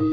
Hello.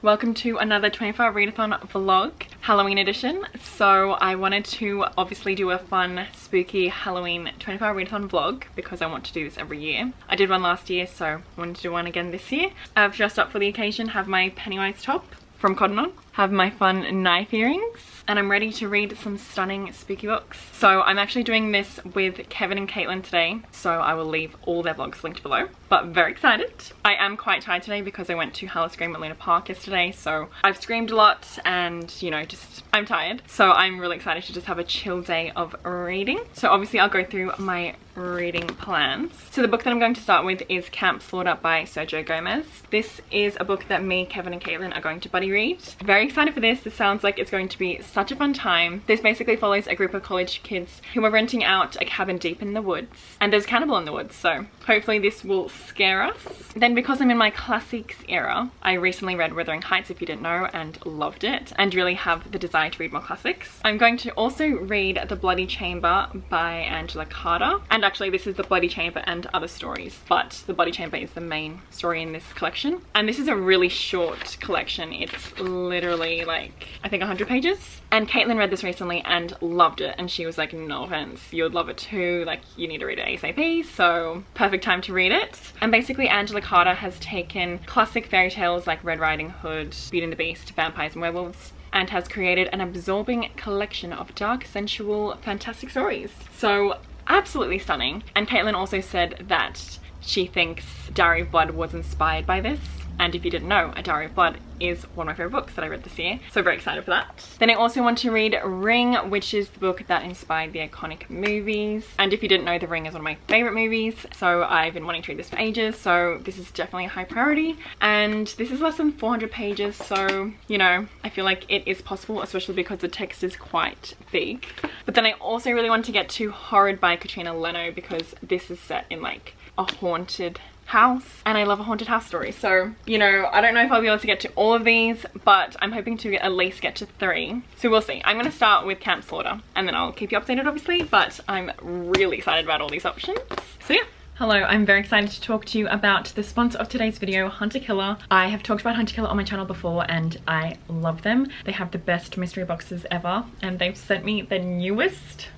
Welcome to another 24-hour readathon vlog, Halloween edition. So I wanted to obviously do a fun, spooky Halloween 24-hour readathon vlog because I want to do this every year. I did one last year, so I wanted to do one again this year. I've dressed up for the occasion, have my Pennywise top from Cotton On, have my fun knife earrings, and I'm ready to read some stunning spooky books. So I'm actually doing this with Kevin and Caitlin today, so I will leave all their vlogs linked below, but very excited. I am quite tired today because I went to Halla Scream at Luna Park yesterday, so I've screamed a lot and, you know, just I'm tired. So I'm really excited to just have a chill day of reading. So obviously I'll go through my reading plans. So the book that I'm going to start with is Camp Slaughter by Sergio Gomez. This is a book that me, Kevin and Caitlin are going to buddy read. Very excited for this. This sounds like it's going to be such a fun time. This basically follows a group of college kids who are renting out a cabin deep in the woods, and there's a cannibal in the woods, so hopefully this will scare us. Then because I'm in my classics era, I recently read Wuthering Heights, if you didn't know, and loved it, and really have the desire to read more classics. I'm going to also read The Bloody Chamber by Angela Carter, and actually this is The Bloody Chamber and Other Stories, but The Bloody Chamber is the main story in this collection. And this is a really short collection. It's literally like, I think 100 pages. And Caitlin read this recently and loved it, and she was like, no offense, you would love it too, like you need to read it ASAP, so perfect time to read it. And basically Angela Carter has taken classic fairy tales like Red Riding Hood, Beauty and the Beast, vampires and werewolves, and has created an absorbing collection of dark, sensual, fantastic stories. So absolutely stunning. And Caitlin also said that she thinks Diary of Blood was inspired by this. And if you didn't know, A Diary of Blood is one of my favorite books that I read this year, so very excited for that. Then I also want to read Ring, which is the book that inspired the iconic movies. And if you didn't know, The Ring is one of my favorite movies, so I've been wanting to read this for ages, so this is definitely a high priority. And this is less than 400 pages, so, you know, I feel like it is possible, especially because the text is quite big. But then I also really want to get to Horrid by Katrina Leno, because this is set in like a haunted house, and I love a haunted house story, so you know, I don't know if I'll be able to get to all of these, but I'm hoping to at least get to 3, so we'll see. I'm going to start with Camp Slaughter and then I'll keep you updated obviously, but I'm really excited about all these options, so yeah. Hello, I'm very excited to talk to you about the sponsor of today's video, Hunter Killer. I have talked about Hunter Killer on my channel before and I love them. They have the best mystery boxes ever, and they've sent me the newest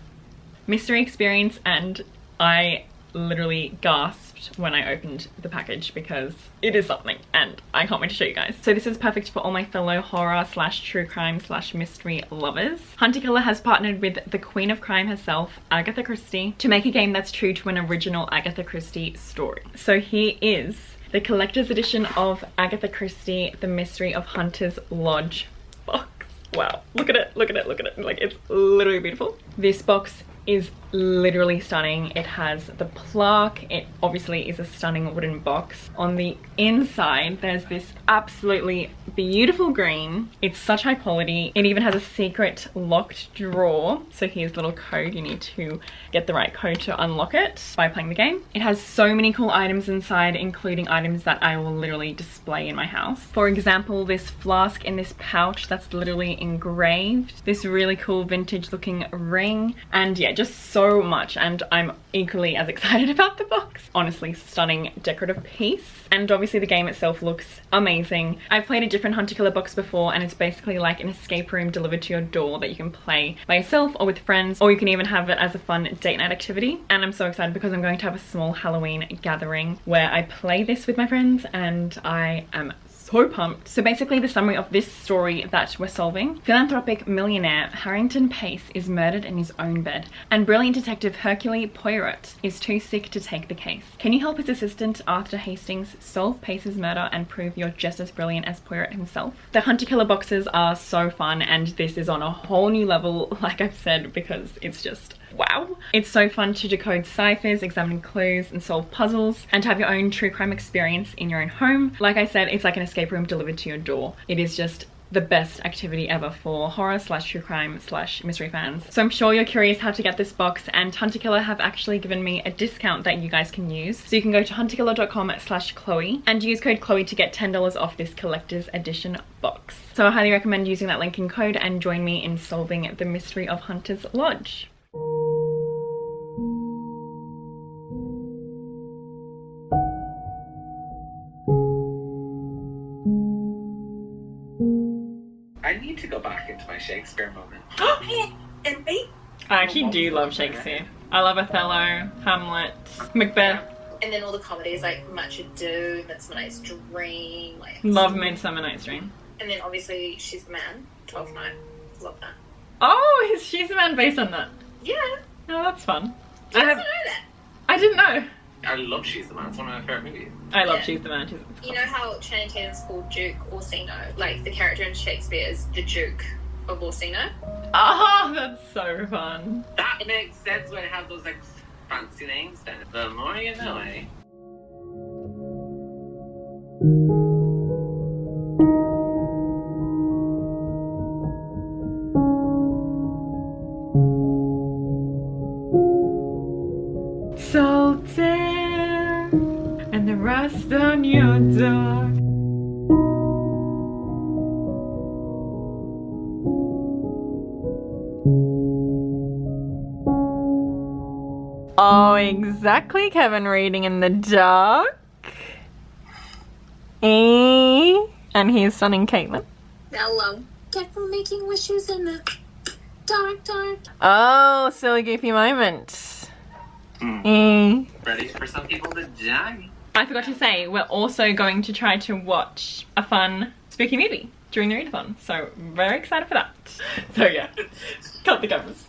mystery experience, and I literally gasped when I opened the package because it is something, and I can't wait to show you guys. So this is perfect for all my fellow horror slash true crime slash mystery lovers. Hunter Killer has partnered with the Queen of Crime herself, Agatha Christie, to make a game that's true to an original Agatha Christie story. So here is the collector's edition of Agatha Christie, The Mystery of Hunter's Lodge box. Wow, look at it, look at it, look at it. Like, it's literally beautiful. This box is literally stunning. It has the plaque. It obviously is a stunning wooden box. On the inside there's this absolutely beautiful green. It's such high quality. It even has a secret locked drawer, so here's a little code. You need to get the right code to unlock it by playing the game. It has so many cool items inside, including items that I will literally display in my house. For example, this flask in this pouch that's literally engraved, this really cool vintage looking ring, and yeah, just so much. And I'm equally as excited about the box. Honestly, stunning decorative piece. And obviously the game itself looks amazing. I've played a different Hunter Killer box before, and it's basically like an escape room delivered to your door that you can play by yourself or with friends, or you can even have it as a fun date night activity. And I'm so excited because I'm going to have a small Halloween gathering where I play this with my friends, and I am so pumped. So basically the summary of this story that we're solving: philanthropic millionaire Harrington Pace is murdered in his own bed, and brilliant detective Hercule Poirot is too sick to take the case. Can you help his assistant Arthur Hastings solve Pace's murder and prove you're just as brilliant as Poirot himself? The Hunter Killer boxes are so fun, and this is on a whole new level, like I've said, because it's just wow. It's so fun to decode ciphers, examine clues, and solve puzzles, and to have your own true crime experience in your own home. Like I said, it's like an escape room delivered to your door. It is just the best activity ever for horror slash true crime slash mystery fans. So I'm sure you're curious how to get this box, and Hunter Killer have actually given me a discount that you guys can use. So you can go to hunterkiller.com/Chloe and use code Chloe to get $10 off this collector's edition box. So I highly recommend using that link and code and join me in solving the mystery of Hunter's Lodge. I need to go back into my Shakespeare moment. And me. I actually do love Shakespeare. I love Othello, Hamlet, Macbeth. And then all the comedies like Much Ado, Midsummer Night's Dream. Like, Love Midsummer Night's Dream. and then obviously She's the Man, 12th Night. Love that. Oh, She's the Man based on that. Yeah. Oh, that's fun. I didn't know that. I didn't know. I love She's the Man. It's one of my favorite movies. I love Yeah. She's the Man. You know how Channing Tatum's called Duke Orsino? Like the character in Shakespeare is the Duke of Orsino. Oh, that's so fun. That makes sense when it has those like fancy names then. The more you know, eh? Sultan and the rust on your door. Oh, exactly, Kevin, reading in the dark. And he's stunning Caitlin. Hello. Careful making wishes in the dark, dark. Oh, silly goofy moment. Ready for some people to die. I forgot to say, we're also going to try to watch a fun spooky movie during the readathon, so very excited for that. So yeah, cut the cameras.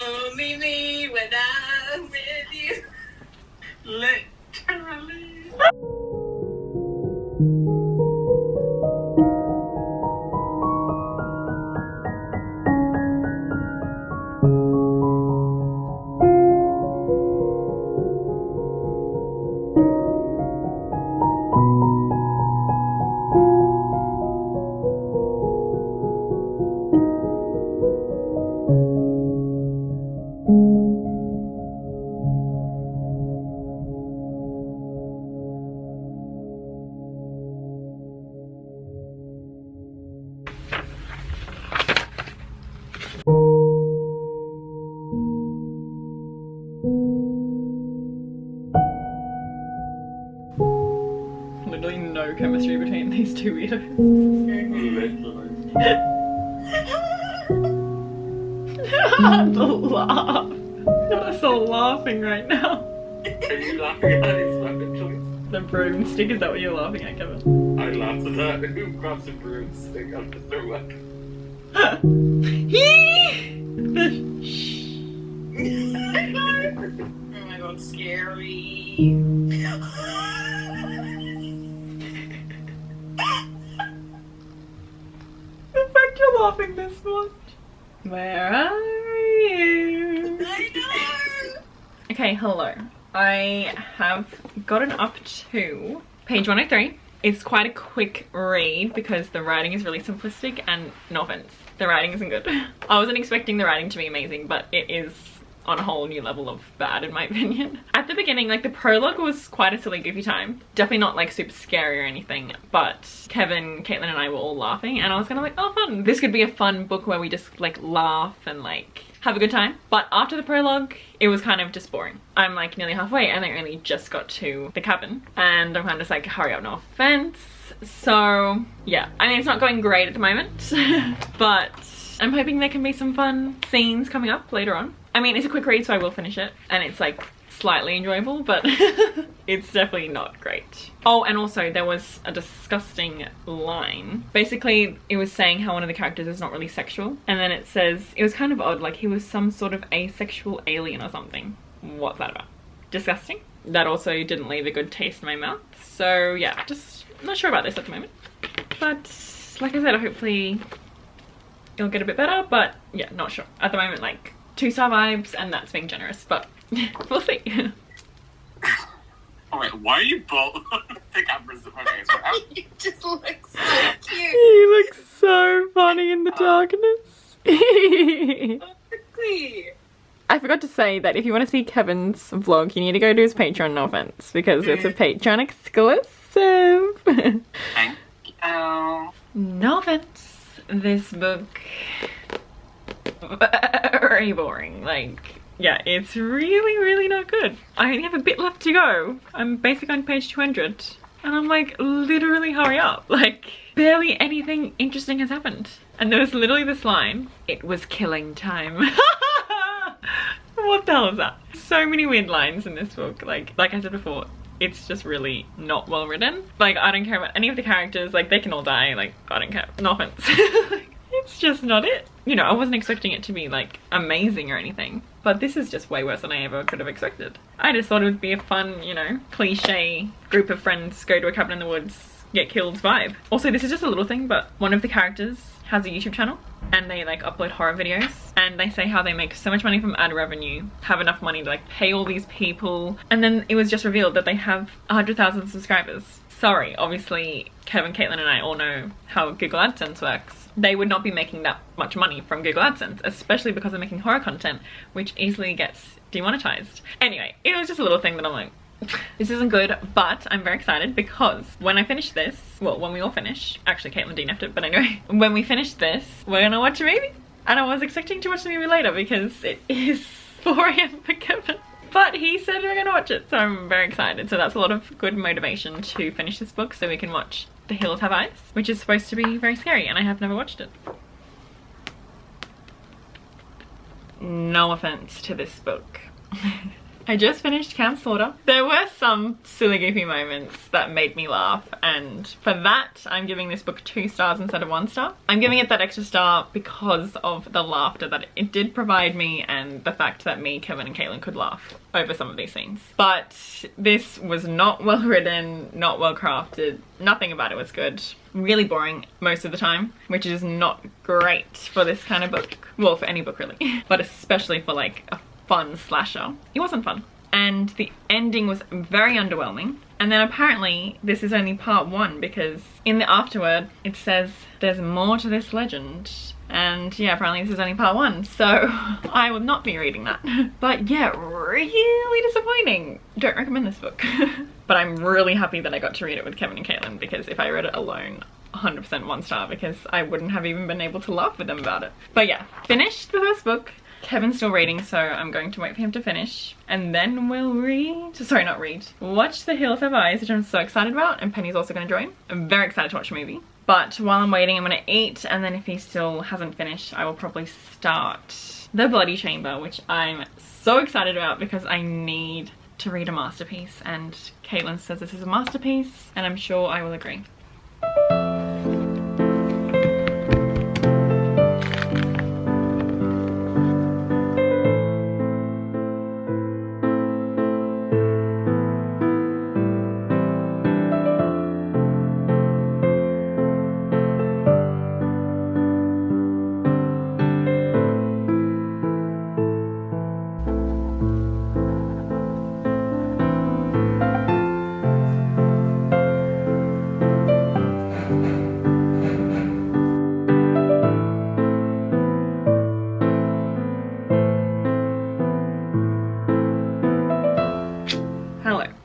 Only me when I'm with you. Literally. Literally no chemistry between these two weirdos. The laugh. You're just all laughing right now. Are you laughing at his weapon choice? The broomstick, is that what you're laughing at, Kevin? I laughed at that. Who grabs a broomstick after their weapon? Oh my god, scary. The fact you're laughing this much. Where are you? I know. Okay, hello. I have gotten up to page 103. It's quite a quick read because the writing is really simplistic, and no offense, the writing isn't good. I wasn't expecting the writing to be amazing, but it is on a whole new level of bad in my opinion. At the beginning, like the prologue was quite a silly goofy time. Definitely not like super scary or anything, but Kevin, Caitlin and I were all laughing, and I was kind of like, oh fun. This could be a fun book where we just like laugh and like have a good time. But after the prologue, it was kind of just boring. I'm like nearly halfway and I only just got to the cabin and I'm kind of just like, hurry up, no offense. So yeah, I mean, it's not going great at the moment, but I'm hoping there can be some fun scenes coming up later on. I mean, it's a quick read, so I will finish it, and it's like slightly enjoyable, but it's definitely not great. Oh, and also there was a disgusting line. Basically, it was saying how one of the characters is not really sexual, and then it says, it was kind of odd, like he was some sort of asexual alien or something. What's that about? Disgusting. That also didn't leave a good taste in my mouth. So yeah, just not sure about this at the moment. But like I said, hopefully it'll get a bit better, but yeah, not sure. At the moment, like 2-star vibes, and that's being generous, but we'll see. Oh wait, why are you both the cameras in my face right now? You just look so cute. He looks so funny in the darkness. I forgot to say that if you want to see Kevin's vlog, you need to go to his Patreon, no offense, because it's a Patreon exclusive. Thank you. No offense, this book, very boring. Like, yeah, it's really not good. I only have a bit left to go. I'm basically on page 200, and I'm like, literally hurry up. Like, barely anything interesting has happened. And there was literally this line, it was killing time. What the hell is that? So many weird lines in this book. Like I said before, it's just really not well written. Like, I don't care about any of the characters. Like, they can all die. Like, I don't care. No offense. It's just not it. You know, I wasn't expecting it to be like amazing or anything, but this is just way worse than I ever could have expected. I just thought it would be a fun, you know, cliche group of friends go to a cabin in the woods, get killed vibe. Also, this is just a little thing, but one of the characters has a YouTube channel and they like upload horror videos, and they say how they make so much money from ad revenue, have enough money to like pay all these people, and then it was just revealed that they have 100,000 subscribers. Sorry, obviously Kevin, Caitlin and I all know how Google AdSense works. They would not be making that much money from Google AdSense, especially because they're making horror content, which easily gets demonetized. Anyway, it was just a little thing that I'm like, this isn't good, but I'm very excited because when I finish this, well, when we all finish, actually Caitlin DNF'd it, but anyway, when we finish this, we're gonna watch a movie. And I was expecting to watch the movie later because it is 4 AM for Kevin. But he said we're gonna watch it, so I'm very excited. So that's a lot of good motivation to finish this book so we can watch The Hills Have Eyes, which is supposed to be very scary, and I have never watched it. No offense to this book. I just finished Camp Slaughter. There were some silly goofy moments that made me laugh, and for that I'm giving this book 2 stars instead of 1 star. I'm giving it that extra star because of the laughter that it did provide me, and the fact that me, Kevin and Caitlin could laugh over some of these scenes. But this was not well written, not well crafted, nothing about it was good. Really boring most of the time, which is not great for this kind of book. Well, for any book really, but especially for like a fun slasher. It wasn't fun. And the ending was very underwhelming. And then apparently this is only part 1 because in the afterword it says there's more to this legend. And yeah, apparently this is only part 1, so I will not be reading that. But yeah, really disappointing. Don't recommend this book. But I'm really happy that I got to read it with Kevin and Caitlin, because if I read it alone, 100% 1 star, because I wouldn't have even been able to laugh with them about it. But yeah, finished the first book. Kevin's still reading, so I'm going to wait for him to finish, and then we'll watch The Hills Have Eyes, which I'm so excited about, and Penny's also going to join. I'm very excited to watch the movie. But while I'm waiting, I'm going to eat, and then if he still hasn't finished, I will probably start The Bloody Chamber, which I'm so excited about because I need to read a masterpiece, and Caitlin says this is a masterpiece, and I'm sure I will agree.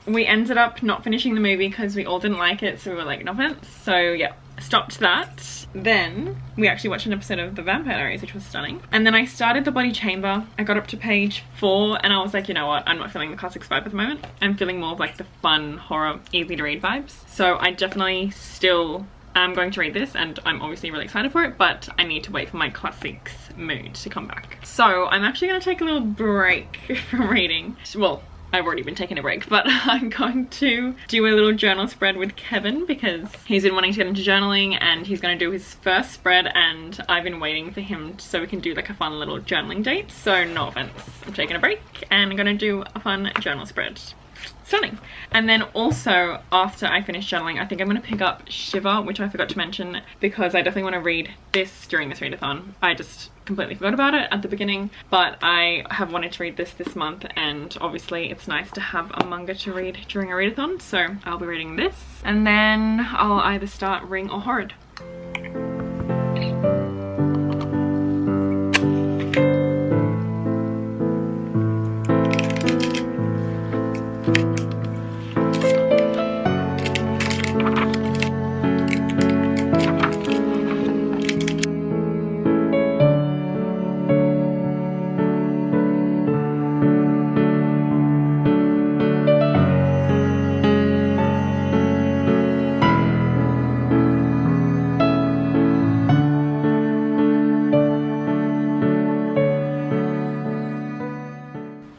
We ended up not finishing the movie because we all didn't like it, so we were like, no offense. So yeah, stopped that. Then we actually watched an episode of The Vampire Diaries, which was stunning. And then I started The Bloody Chamber. I got up to page 4 and I was like, you know what, I'm not feeling the classics vibe at the moment. I'm feeling more of like the fun, horror, easy to read vibes. So I definitely still am going to read this, and I'm obviously really excited for it, but I need to wait for my classics mood to come back. So I'm actually going to take a little break from reading. Well, I've already been taking a break, but I'm going to do a little journal spread with Kevin because he's been wanting to get into journaling, and he's going to do his first spread, and I've been waiting for him so we can do like a fun little journaling date. So no offense, I'm taking a break and I'm going to do a fun journal spread. stunning. And then also after I finish journaling, I think I'm going to pick up Shiver, which I forgot to mention because I definitely want to read this during this readathon. I just completely forgot about it at the beginning, but I have wanted to read this month, and obviously it's nice to have a manga to read during a readathon, so I'll be reading this and then I'll either start Ring or Horrid.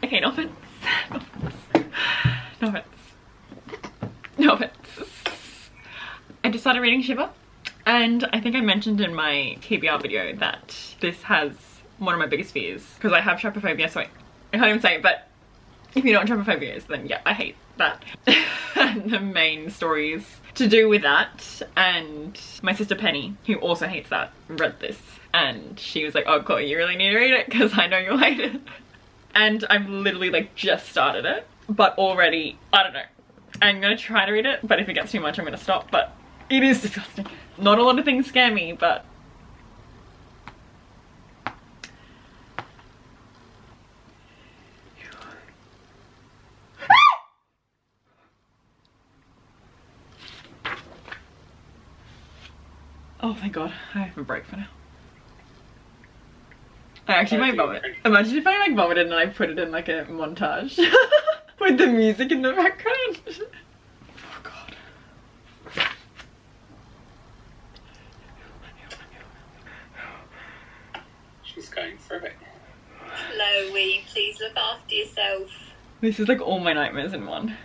Okay, no offense. No offense. No offense. I just started reading Shiver, and I think I mentioned in my TBR video that this has one of my biggest fears because I have trypophobia, so I can't even say it, but if you know what trypophobia is, then yeah, I hate that. And the main story is to do with that, and my sister Penny, who also hates that, read this and she was like, oh Chloe, you really need to read it because I know you'll hate it. And I've literally like just started it, but already, I don't know, I'm gonna try to read it, but if it gets too much I'm gonna stop. But it is disgusting. Not a lot of things scare me, but oh thank god, I have a break for now. I actually might vomit. Imagine if I like vomited and I put it in like a montage with the music in the background. Oh god. She's going for it. Chloe, will you please look after yourself? This is like all my nightmares in one.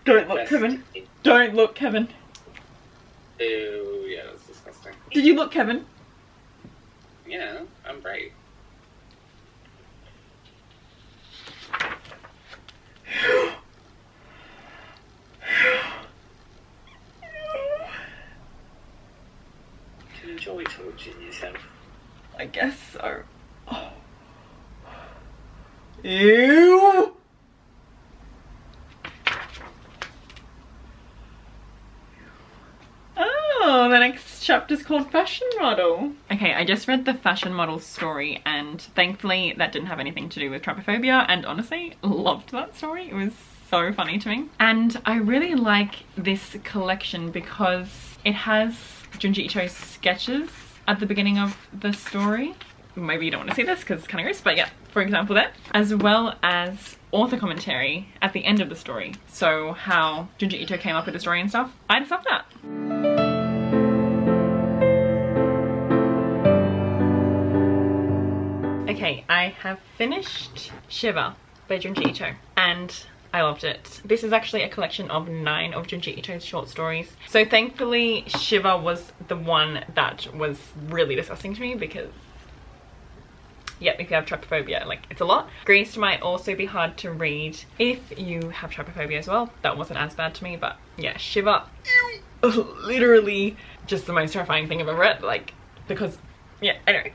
Don't look, Kevin. Don't look, Kevin. Ew, yeah, that's disgusting. Did you look, Kevin? Yeah, I'm bright. You enjoy torturing yourself. I guess so. Oh. Ew! Oh, the next chapter's called Fashion Model. Okay, I just read the Fashion Model story, and thankfully that didn't have anything to do with trypophobia, and honestly loved that story. It was so funny to me. And I really like this collection because it has Junji Ito's sketches at the beginning of the story. Maybe you don't want to see this because it's kind of gross, but yeah, for example there. As well as author commentary at the end of the story. So how Junji Ito came up with the story and stuff. I just love that. Okay, I have finished Shiver by Junji Ito and I loved it. This is actually a collection of 9 of Junji Ito's short stories. So thankfully Shiver was the one that was really disgusting to me because yeah, if you have trypophobia, like it's a lot. Grease might also be hard to read if you have trypophobia as well. That wasn't as bad to me, but yeah, Shiver, literally just the most terrifying thing I've ever read, like, because yeah, anyway.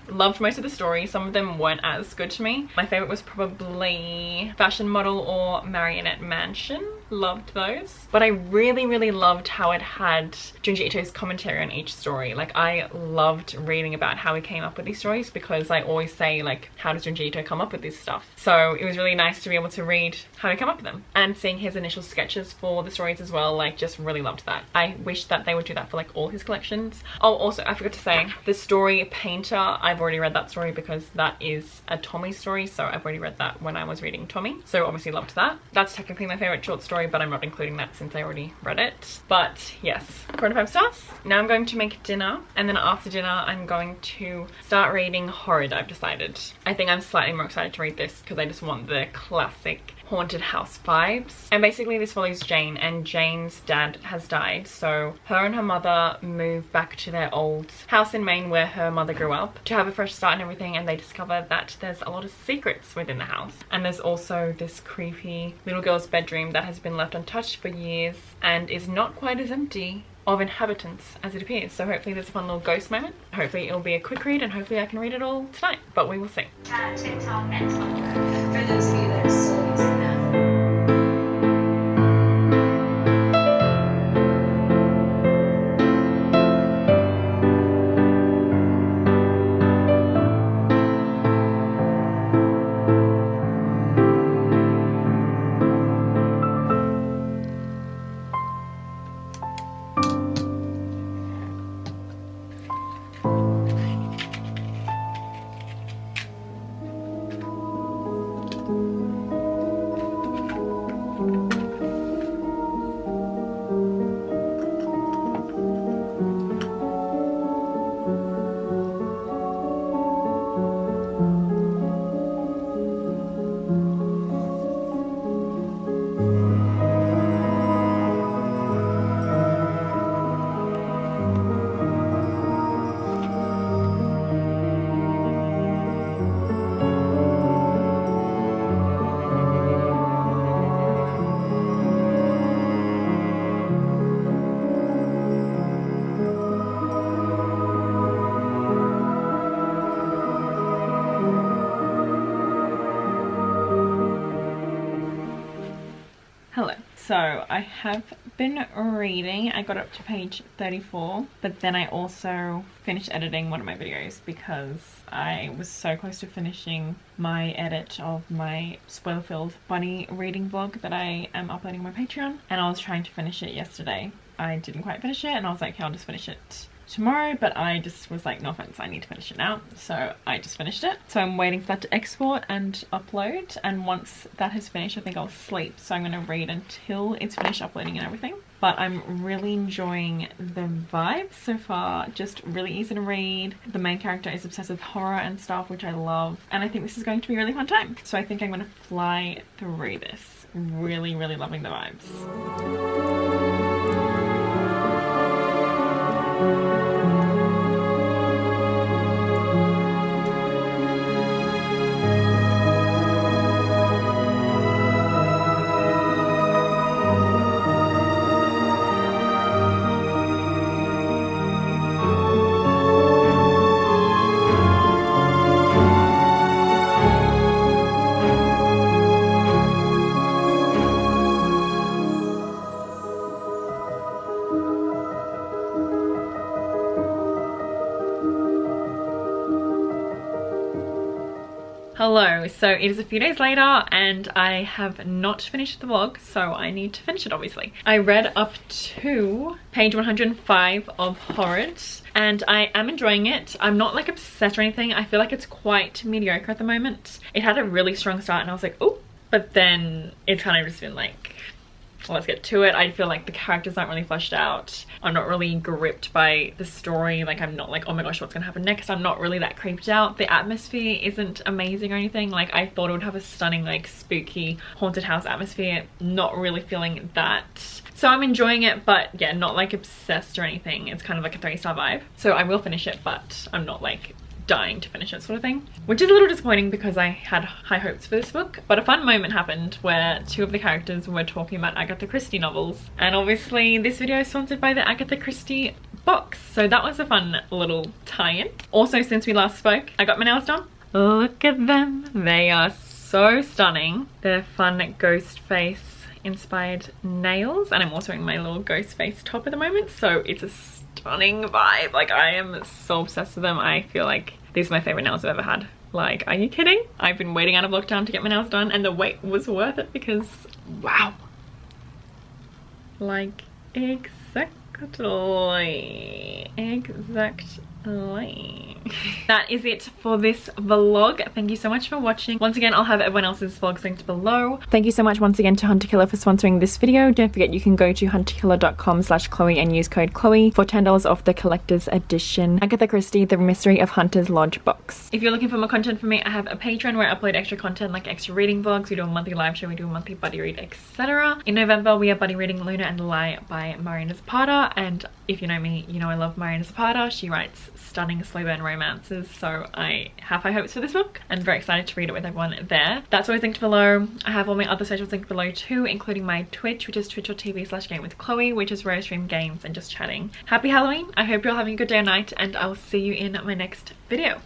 Loved most of the stories. Some of them weren't as good to me. My favorite was probably Fashion Model or Marionette Mansion. Loved those. But I really loved how it had Junji Ito's commentary on each story. Like, I loved reading about how he came up with these stories because I always say, like, how does Junji Ito come up with this stuff? So it was really nice to be able to read how he came up with them. And seeing his initial sketches for the stories as well, like, just really loved that. I wish that they would do that for, like, all his collections. Oh, also, I forgot to say, the story Painter, I've already read that story because that is a Tommy story, so I've already read that when I was reading Tommy, so obviously loved that. That's technically my favorite short story, but I'm not including that since I already read it. But yes, 4 out of 5 stars. Now I'm going to make dinner, and then after dinner I'm going to start reading Horrid, I've decided. I think I'm slightly more excited to read this because I just want the classic haunted house vibes. And basically this follows Jane, and Jane's dad has died, so her and her mother move back to their old house in Maine where her mother grew up to have a fresh start and everything, and they discover that there's a lot of secrets within the house. And there's also this creepy little girl's bedroom that has been left untouched for years and is not quite as empty of inhabitants as it appears. So hopefully there's a fun little ghost moment. Hopefully it'll be a quick read, and hopefully I can read it all tonight, but we will see. TikTok and Tumblr. For those of you that are still using that. Hello. So I have been reading. I got up to page 34, but then I also finished editing one of my videos because I was so close to finishing my edit of my spoiler-filled bunny reading vlog that I am uploading on my Patreon, and I was trying to finish it yesterday. I didn't quite finish it, and I was like, okay, I'll just finish it tomorrow, but I just was like, no offense, I need to finish it now, so I just finished it. So I'm waiting for that to export and upload, and once that has finished I think I'll sleep, so I'm going to read until it's finished uploading and everything. But I'm really enjoying the vibe so far. Just really easy to read. The main character is obsessed with horror and stuff, which I love, and I think this is going to be a really fun time, so I think I'm going to fly through this. Really loving the vibes. Hello, so it is a few days later and I have not finished the vlog, so I need to finish it obviously. I read up to page 105 of Horrid and I am enjoying it. I'm not like obsessed or anything. I feel like it's quite mediocre at the moment. It had a really strong start and I was like, oh, but then it's kind of just been like, let's get to it. I feel like the characters aren't really fleshed out. I'm not really gripped by the story. Like, I'm not like, oh my gosh, what's gonna happen next? I'm not really that creeped out. The atmosphere isn't amazing or anything. Like, I thought it would have a stunning, like, spooky haunted house atmosphere. Not really feeling that. So I'm enjoying it, but yeah, not like obsessed or anything. It's kind of like a 3-star vibe. So I will finish it, but I'm not like dying to finish it sort of thing, which is a little disappointing because I had high hopes for this book. But a fun moment happened where two of the characters were talking about Agatha Christie novels, and obviously this video is sponsored by the Agatha Christie box, so that was a fun little tie-in. Also, since we last spoke, I got my nails done. Look at them, they are so stunning. They're fun ghost face inspired nails, and I'm also in my little ghost face top at the moment, so it's a stunning vibe. Like, I am so obsessed with them. I feel like these are my favorite nails I've ever had. Like, are you kidding? I've been waiting out of lockdown to get my nails done, and the wait was worth it because wow, like exactly That is it for this vlog. Thank you so much for watching. Once again, I'll have everyone else's vlogs linked below. Thank you so much once again to Hunter Killer for sponsoring this video. Don't forget you can go to hunterkiller.com/Chloe and use code Chloe for $10 off the collector's edition Agatha Christie The Mystery of Hunter's Lodge box. If you're looking for more content from me, I have a Patreon where I upload extra content like extra reading vlogs. We do a monthly live show, we do a monthly buddy read, etc. In November, we are buddy reading Luna and the Lie by Marina Zapata, and if you know me, you know I love Marina Zapata. She writes stunning slow burn romances, so I have high hopes for this book and very excited to read it with everyone there. That's always linked below. I have all my other socials linked below too, including my Twitch, which is twitch.tv/gamewithchloe, which is where I stream games and just chatting. Happy Halloween. I hope you're having a good day or night, and I'll see you in my next video.